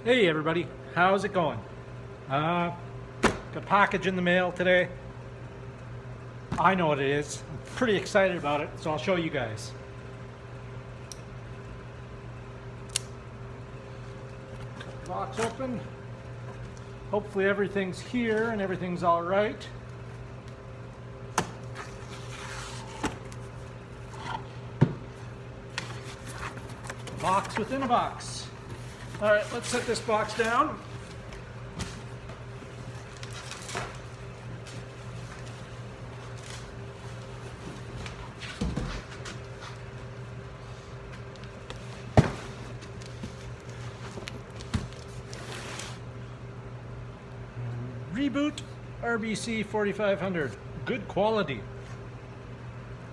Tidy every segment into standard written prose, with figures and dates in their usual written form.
Hey everybody, how's it going? Got a package in the mail today. I know what it is. I'm pretty excited about it, so I'll show you guys. Cut the box open. Hopefully everything's here and everything's all right. A box within a box. All right, let's set this box down. Reboot RBC 4500, good quality.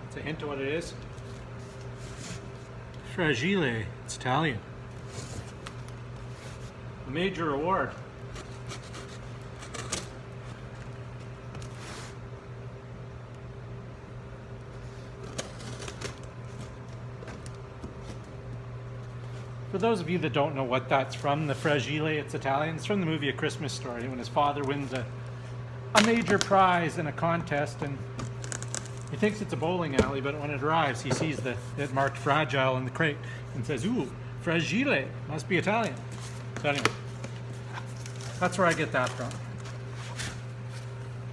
That's a hint of what it is. Fragile, it's Italian. A major award. For those of you that don't know what that's from, the Fragile, it's Italian. It's from the movie A Christmas Story, when his father wins a major prize in a contest, and he thinks it's a bowling alley, but when it arrives, he sees it marked fragile in the crate and says, "Ooh, Fragile, must be Italian." So anyway, that's where I get that from.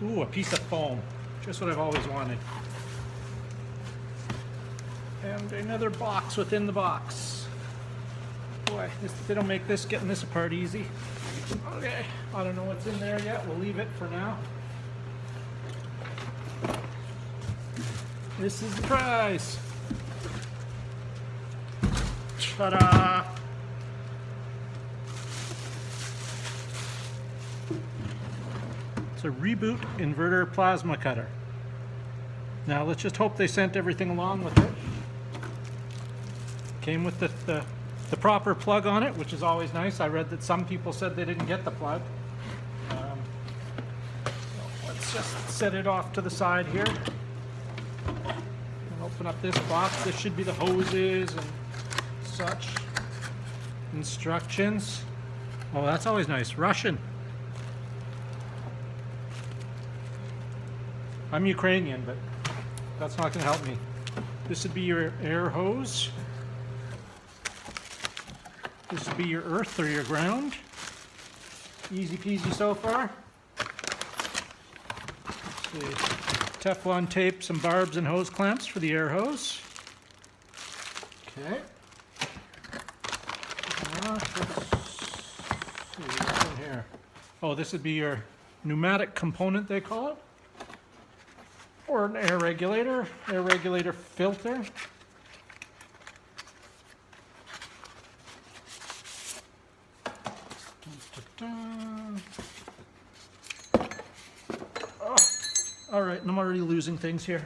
Ooh, a piece of foam. Just what I've always wanted. And another box within the box. Boy, they don't make getting this apart easy. Okay, I don't know what's in there yet. We'll leave it for now. This is the prize. Ta-da! It's a Reboot inverter plasma cutter. Now let's just hope they sent everything along with it. Came with the proper plug on it, which is always nice. I read that some people said they didn't get the plug. Let's just set it off to the side here. And open up this box. This should be the hoses and such. Instructions. Oh, that's always nice. Russian. I'm Ukrainian, but that's not going to help me. This would be your air hose. This would be your earth or your ground. Easy peasy so far. Let's see. Teflon tape, some barbs and hose clamps for the air hose. Okay. Let's see what's in here. Oh, this would be your pneumatic component, they call it. Or an air regulator filter. Oh, all right, I'm already losing things here.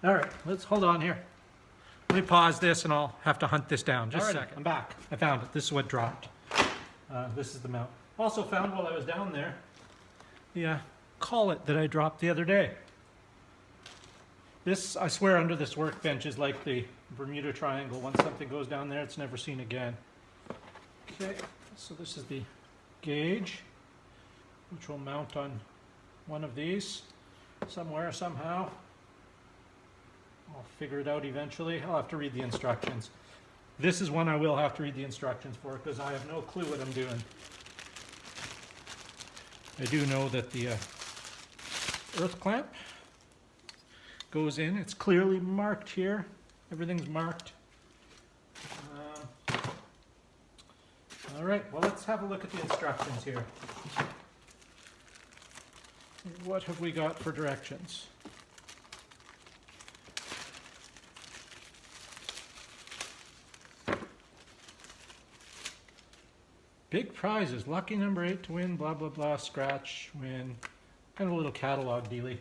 All right, let's hold on here. Let me pause this and I'll have to hunt this down. Just a second. I'm back. I found it. This is what dropped. This is the mount. Also found while I was down there the collet that I dropped the other day. This, I swear, under this workbench is like the Bermuda Triangle. Once something goes down there, it's never seen again. Okay, so this is the gauge, which will mount on one of these somewhere, somehow. I'll figure it out eventually. I'll have to read the instructions. This is one I will have to read the instructions for because I have no clue what I'm doing. I do know that the earth clamp goes in. It's clearly marked here. Everything's marked. All right, well, let's have a look at the instructions here. What have we got for directions? Big prizes, lucky number 8 to win, blah, blah, blah, scratch, win. Kind of a little catalog dealy.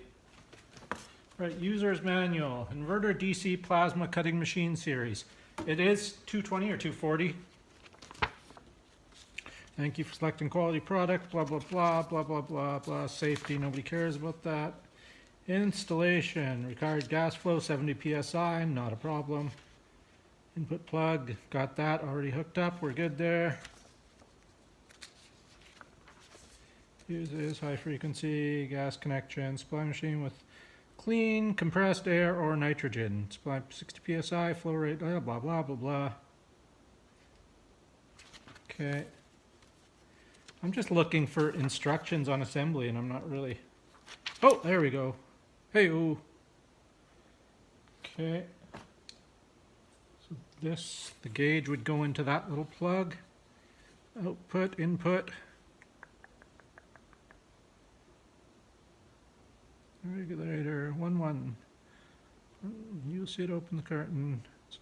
Right, user's manual, inverter DC plasma cutting machine series. It is 220 or 240. Thank you for selecting quality product, blah, blah, blah, blah, blah, blah, blah, safety, nobody cares about that. Installation, required gas flow 70 psi, not a problem. Input plug, got that already hooked up, we're good there. Uses high frequency gas connection, supply machine with clean compressed air or nitrogen. Supply 60 psi, flow rate, blah blah blah blah blah. Okay. I'm just looking for instructions on assembly and I'm not really... Oh, there we go. Hey, ooh. Okay. So this, the gauge would go into that little plug. Output, input. Regulator, 1-1. You'll see it open the carton.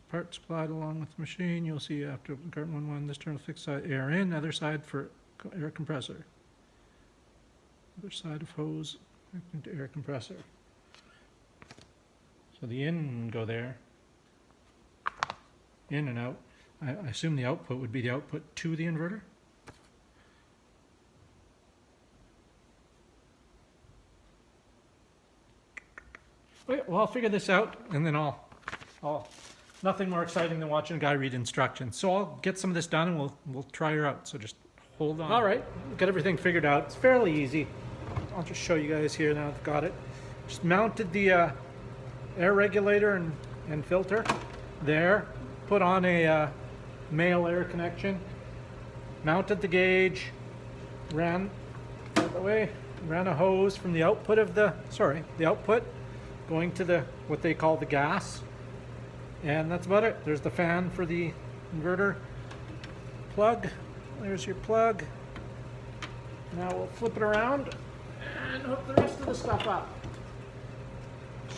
Part supplied along with the machine. You'll see after open carton 1-1, this turn will fix side air in, other side for air compressor. Other side of hose into air compressor. So the in go there. In and out. I assume the output would be the output to the inverter. Okay, well, I'll figure this out and then I'll nothing more exciting than watching a guy read instructions. So I'll get some of this done and we'll try her out. So just hold on. All right, got everything figured out. It's fairly easy. I'll just show you guys here now. I've got it. Just mounted the air regulator and filter there. Put on a male air connection. Mounted the gauge. Ran a hose from the output of the output going to the what they call the gas. And that's about it. There's the fan for the inverter plug. There's your plug. Now we'll flip it around and hook the rest of the stuff up.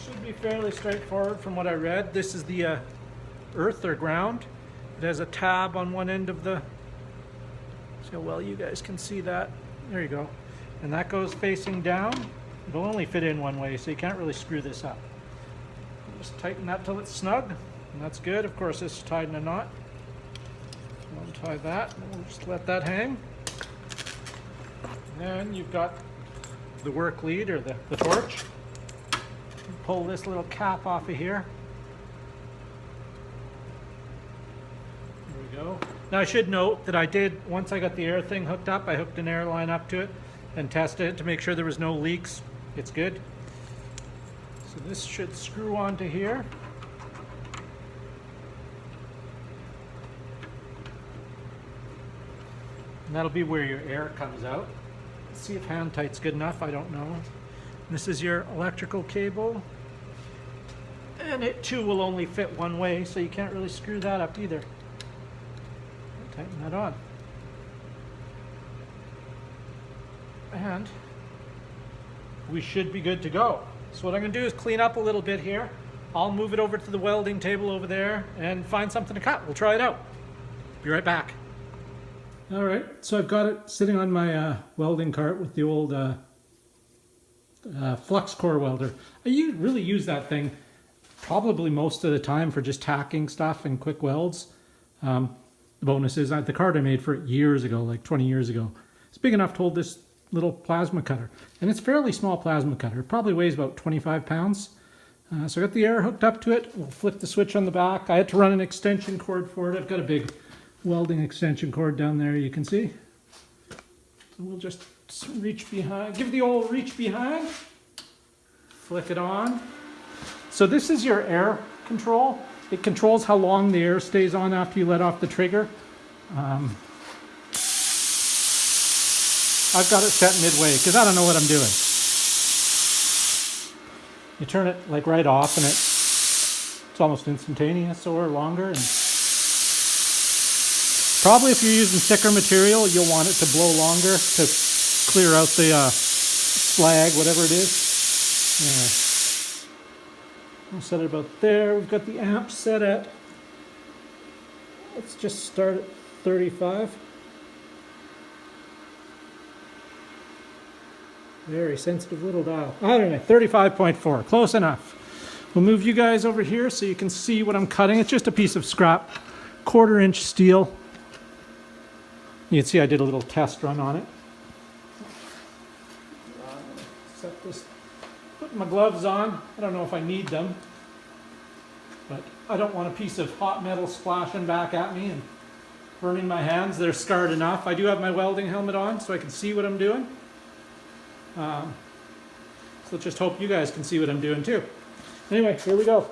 Should be fairly straightforward from what I read. This is the earth or ground. It has a tab on one end of the... See how well you guys can see that. There you go. And that goes facing down. It'll only fit in one way, so you can't really screw this up. Just tighten that till it's snug, and that's good. Of course, this is tied in a knot. We'll untie that, and we'll just let that hang. Then you've got the work lead, or the torch. Pull this little cap off of here. There we go. Now I should note that I did, once I got the air thing hooked up, I hooked an air line up to it and tested it to make sure there was no leaks. It's good. So this should screw onto here. And that'll be where your air comes out. Let's see if hand tight's good enough, I don't know. This is your electrical cable. And it too will only fit one way, so you can't really screw that up either. Tighten that on. And we should be good to go. So what I'm going to do is clean up a little bit here. I'll move it over to the welding table over there and find something to cut. We'll try it out. Be right back. All right, so I've got it sitting on my welding cart with the old flux core welder. I really use that thing probably most of the time for just tacking stuff and quick welds. The bonus is the cart I made for it years ago, like 20 years ago. It's big enough to hold this little plasma cutter. And it's a fairly small plasma cutter. It probably weighs about 25 pounds. So I got the air hooked up to it. We'll flip the switch on the back. I had to run an extension cord for it. I've got a big welding extension cord down there, you can see. So we'll just reach behind, give the old reach behind, flick it on. So this is your air control. It controls how long the air stays on after you let off the trigger. I've got it set midway because I don't know what I'm doing. You turn it like right off and it's almost instantaneous or longer. And probably if you're using thicker material, you'll want it to blow longer to clear out the slag, whatever it is. We'll set it about there. We've got the amp set at, let's just start at 35. Very sensitive little dial. I don't know, 35.4, close enough. We'll move you guys over here so you can see what I'm cutting. It's just a piece of scrap, 1/4 inch steel. You can see I did a little test run on it. Set this, put putting my gloves on. I don't know if I need them, but I don't want a piece of hot metal splashing back at me and burning my hands. They're scarred enough. I do have my welding helmet on so I can see what I'm doing. So let's just hope you guys can see what I'm doing too. Anyway, here we go.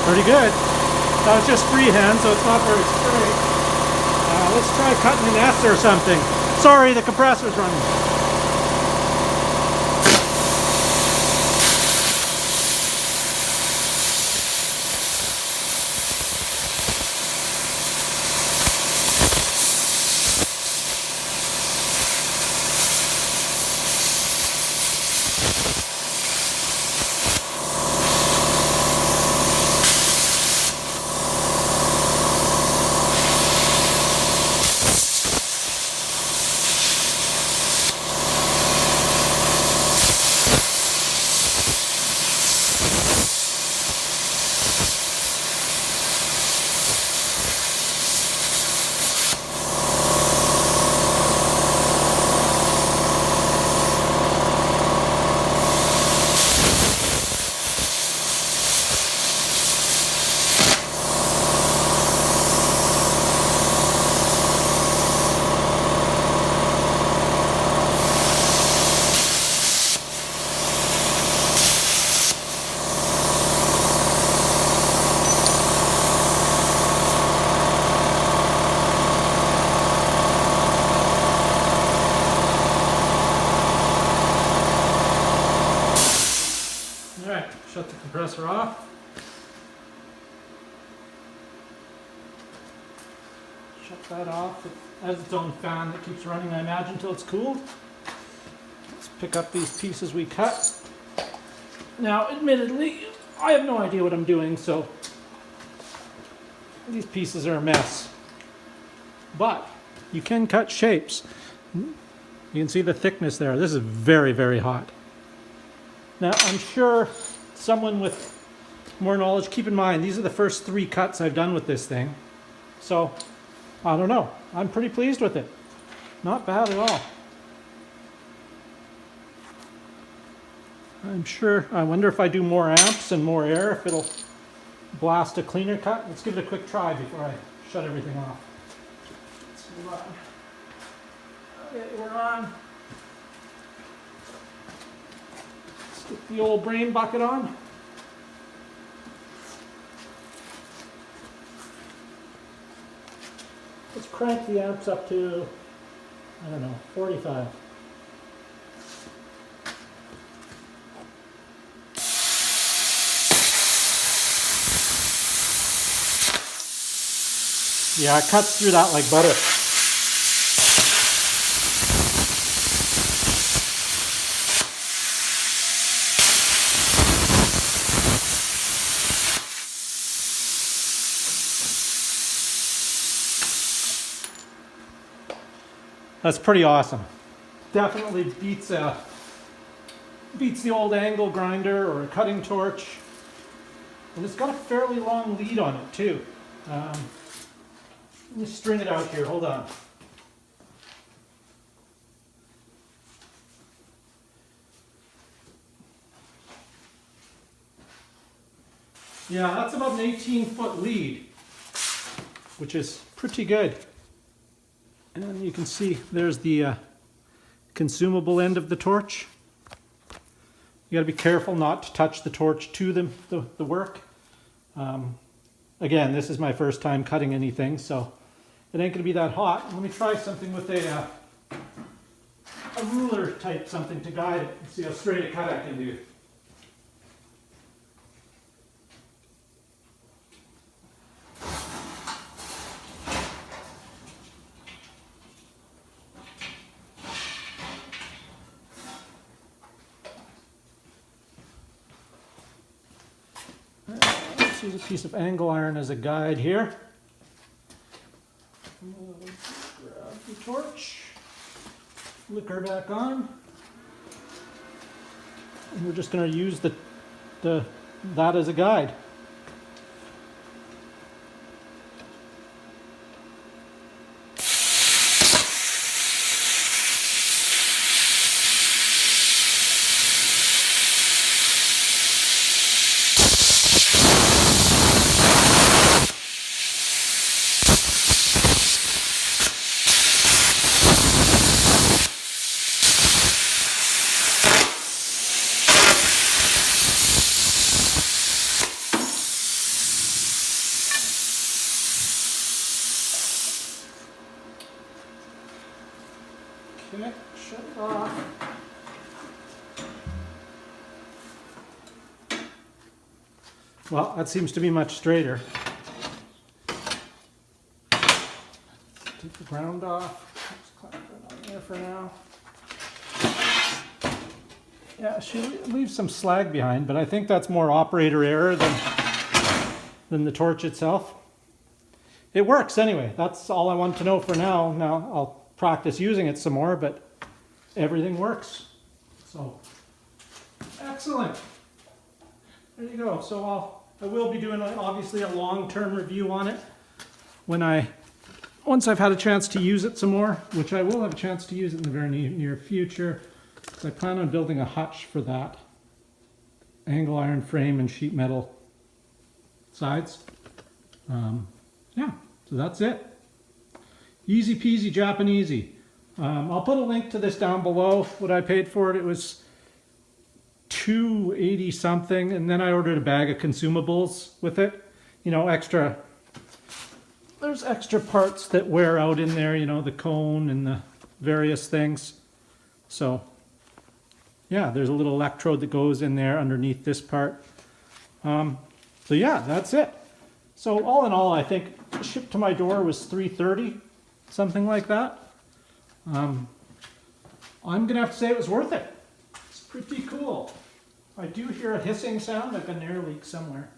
Pretty good. That was just freehand, so it's not very straight. Let's try cutting an S or something. Sorry, the compressor's running. Shut the compressor off. Shut that off. It has its own fan that keeps running, I imagine, until it's cooled. Let's pick up these pieces we cut. Now, admittedly, I have no idea what I'm doing, so these pieces are a mess. But you can cut shapes. You can see the thickness there. This is very, very hot. Now, I'm sure someone with more knowledge, keep in mind, these are the first 3 cuts I've done with this thing. So, I don't know. I'm pretty pleased with it. Not bad at all. I'm sure, I wonder if I do more amps and more air, if it'll blast a cleaner cut. Let's give it a quick try before I shut everything off. Let's run. Okay, we're on. Get the old brain bucket on. Let's crank the amps up to, I don't know, 45. Yeah, it cuts through that like butter. That's pretty awesome. Definitely beats the old angle grinder or a cutting torch. And it's got a fairly long lead on it too. Let me string it out here, hold on. Yeah, that's about an 18-foot lead, which is pretty good. And you can see there's the consumable end of the torch. You got to be careful not to touch the torch to the work. Again, this is my first time cutting anything, so it ain't going to be that hot. Let me try something with a ruler type something to guide it and see how straight a cut I can do. Let's use a piece of angle iron as a guide here. clicker back on. And we're just going to use that as a guide. Okay, shut it off. Well, that seems to be much straighter. Take the ground off. Just clap that on there for now. Yeah, she leaves some slag behind, but I think that's more operator error than the torch itself. It works anyway. That's all I want to know for now. Now I'll practice using it some more, but everything works. So, excellent. There you go. So I will be doing obviously a long-term review on it once I've had a chance to use it some more, which I will have a chance to use it in the very near future. So I plan on building a hutch for that. Angle iron frame and sheet metal sides. Yeah, so that's it. Easy peasy Japanesey. I'll put a link to this down below. What I paid for it, it was $280 something, and then I ordered a bag of consumables with it. You know, extra. There's extra parts that wear out in there. You know, the cone and the various things. So, yeah, there's a little electrode that goes in there underneath this part. So yeah, that's it. So all in all, I think shipped to my door was $330, something like that. I'm gonna have to say it was worth it. It's pretty cool. I do hear a hissing sound, like an air leak somewhere.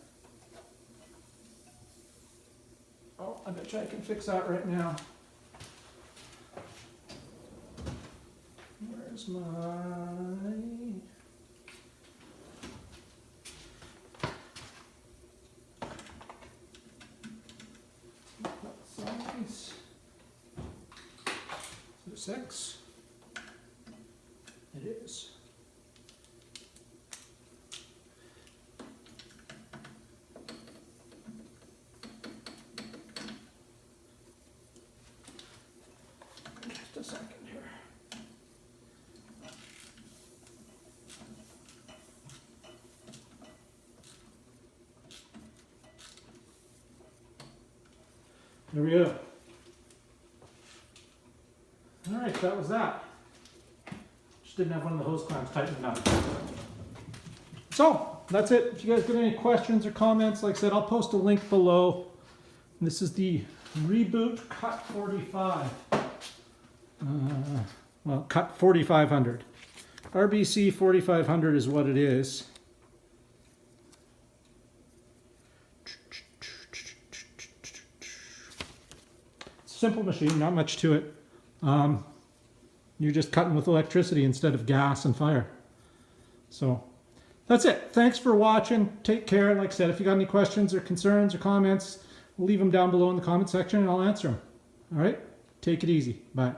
Oh, I bet you I can fix that right now. Where's my... size? 6. It is. Just a second here. There we go. All right, that was that. Just didn't have one of the hose clamps tightened enough. So, that's it. If you guys got any questions or comments, like I said, I'll post a link below. This is the Reboot CUT45. Well, Cut 4500. RBC 4500 is what it is. Simple machine, not much to it. You're just cutting with electricity instead of gas and fire. So that's it. Thanks for watching. Take care. Like I said, if you got any questions or concerns or comments, leave them down below in the comment section and I'll answer them. All right? Take it easy. Bye.